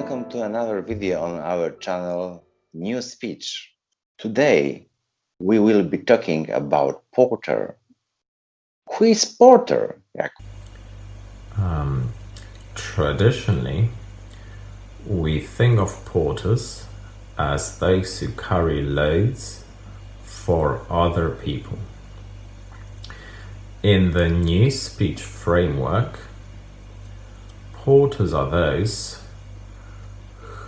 Welcome to another video on our channel Newspeech. Today we will be talking about porter. Who is porter, Jakub? Traditionally, we think of porters as those who carry loads for other people. In the newspeech framework, porters are those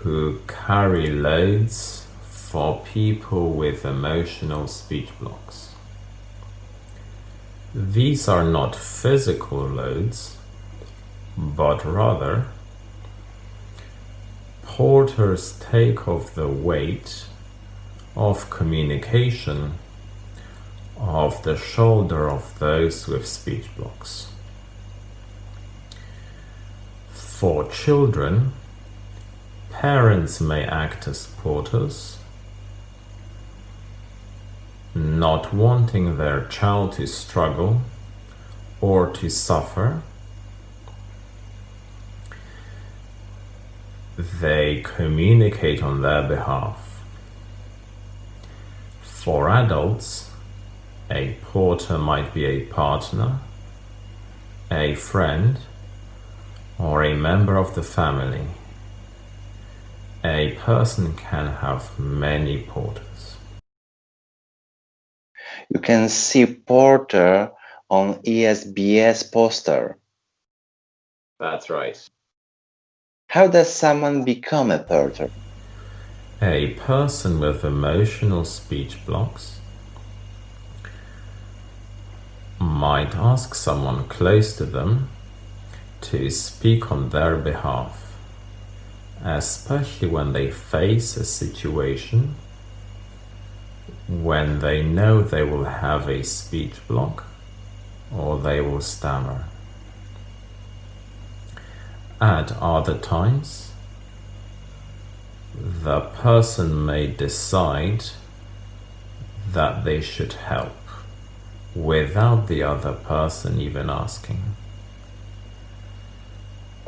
who carry loads for people with emotional speech blocks. These are not physical loads, but rather porters take off the weight of communication off the shoulder of those with speech blocks. For children, parents may act as porters, not wanting their child to struggle or to suffer. They communicate on their behalf. For adults, a porter might be a partner, a friend, or a member of the family. A person can have many porters. You can see porter on ESBS poster. That's right. How does someone become a porter? A person with emotional speech blocks might ask someone close to them to speak on their behalf, especially when they face a situation when they know they will have a speech block or they will stammer. At other times, the person may decide that they should help without the other person even asking.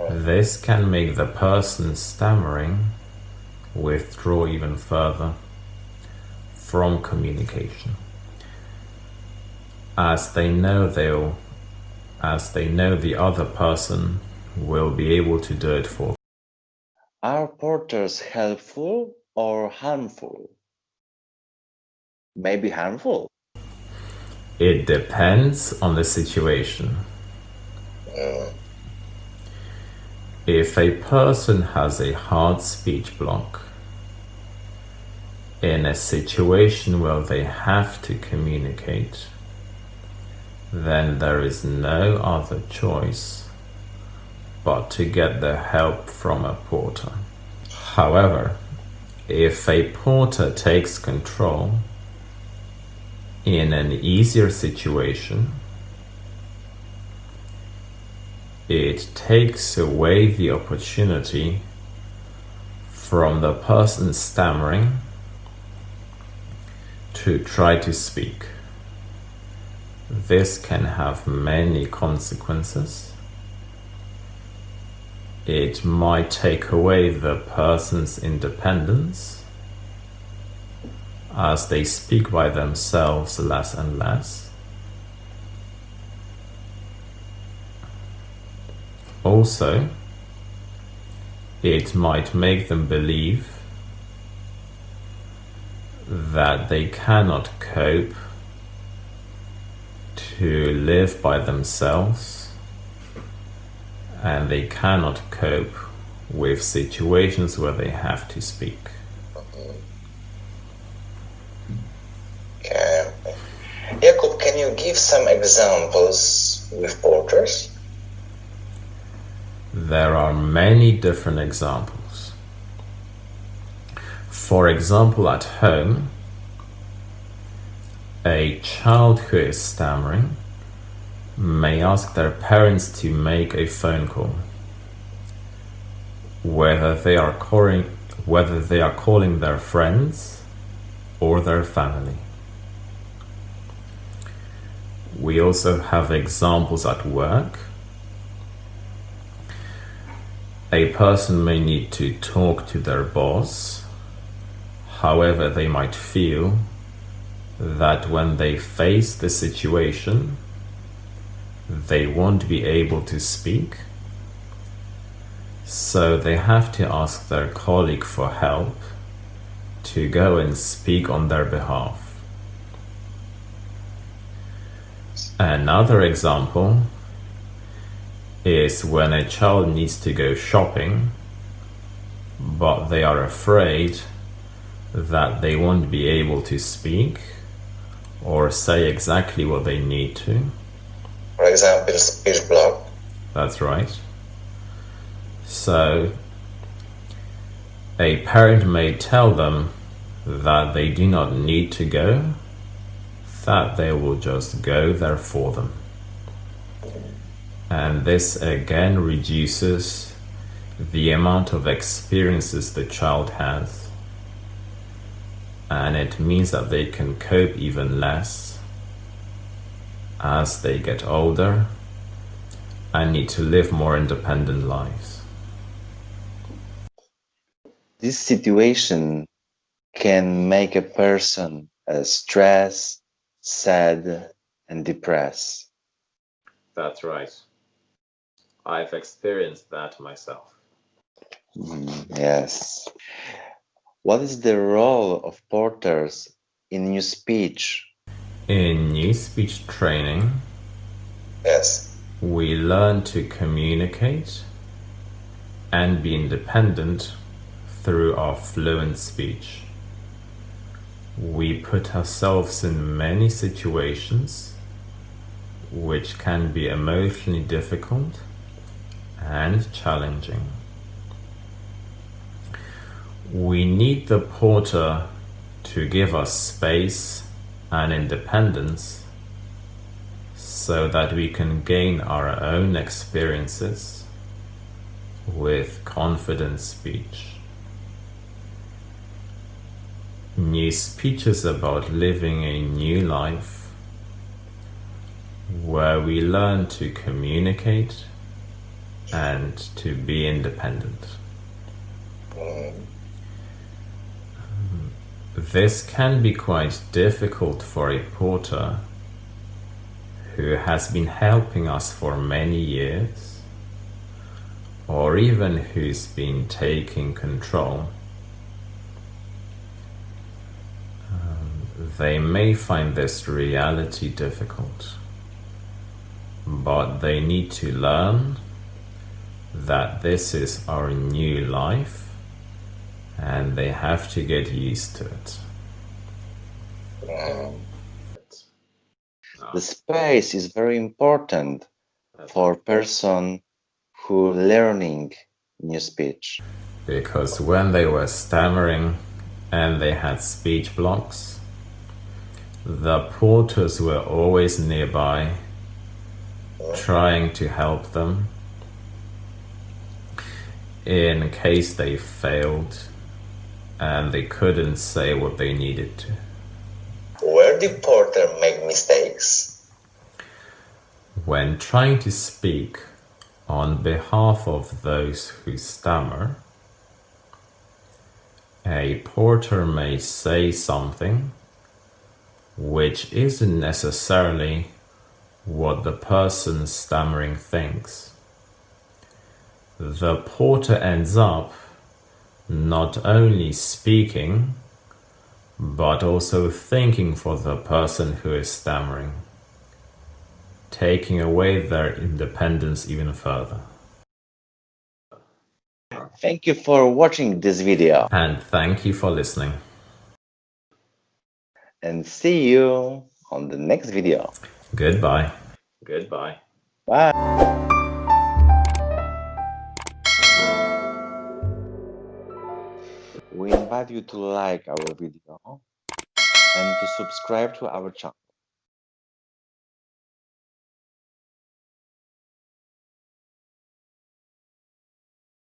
This can make the person stammering withdraw even further from communication, as they know the other person will be able to do it for them. Are porters helpful or harmful? Maybe harmful. It depends on the situation. If a person has a hard speech block in a situation where they have to communicate, then there is no other choice but to get the help from a porter. However, if a porter takes control in an easier situation, it takes away the opportunity from the person stammering to try to speak. This can have many consequences. It might take away the person's independence as they speak by themselves less and less. Also, it might make them believe that they cannot cope to live by themselves, and they cannot cope with situations where they have to speak. Jakub, can you give some examples with porters? There are many different examples. For example, at home, a child who is stammering may ask their parents to make a phone call, whether they are calling their friends or their family. We also have examples at work. A person may need to talk to their boss. However, they might feel that when they face the situation, they won't be able to speak. So they have to ask their colleague for help to go and speak on their behalf. Another example is when a child needs to go shopping, but they are afraid that they won't be able to speak or say exactly what they need to. For example, speech block. That's right. So a parent may tell them that they do not need to go, that they will just go there for them. And this again reduces the amount of experiences the child has, and it means that they can cope even less as they get older and need to live more independent lives. This situation can make a person stressed, sad, and depressed. That's right. I've experienced that myself. Yes. What is the role of porters in new speech? In new speech training, Yes. we learn to communicate and be independent through our fluent speech. We put ourselves in many situations which can be emotionally difficult and challenging. We need the porter to give us space and independence so that we can gain our own experiences with confident speech. New speech is about living a new life where we learn to communicate and to be independent. This can be quite difficult for a porter who has been helping us for many years, or even who's been taking control. They may find this reality difficult, but they need to learn that this is our new life and they have to get used to it. The space is very important for a person who learning new speech. Because when they were stammering and they had speech blocks, the porters were always nearby, trying to help them in case they failed and they couldn't say what they needed to. Where did porter make mistakes? When trying to speak on behalf of those who stammer, a porter may say something which isn't necessarily what the person stammering thinks. The porter ends up not only speaking, but also thinking for the person who is stammering, taking away their independence even further. Thank you for watching this video. And thank you for listening. And see you on the next video. Goodbye. Goodbye. Bye. We invite you to like our video and to subscribe to our channel.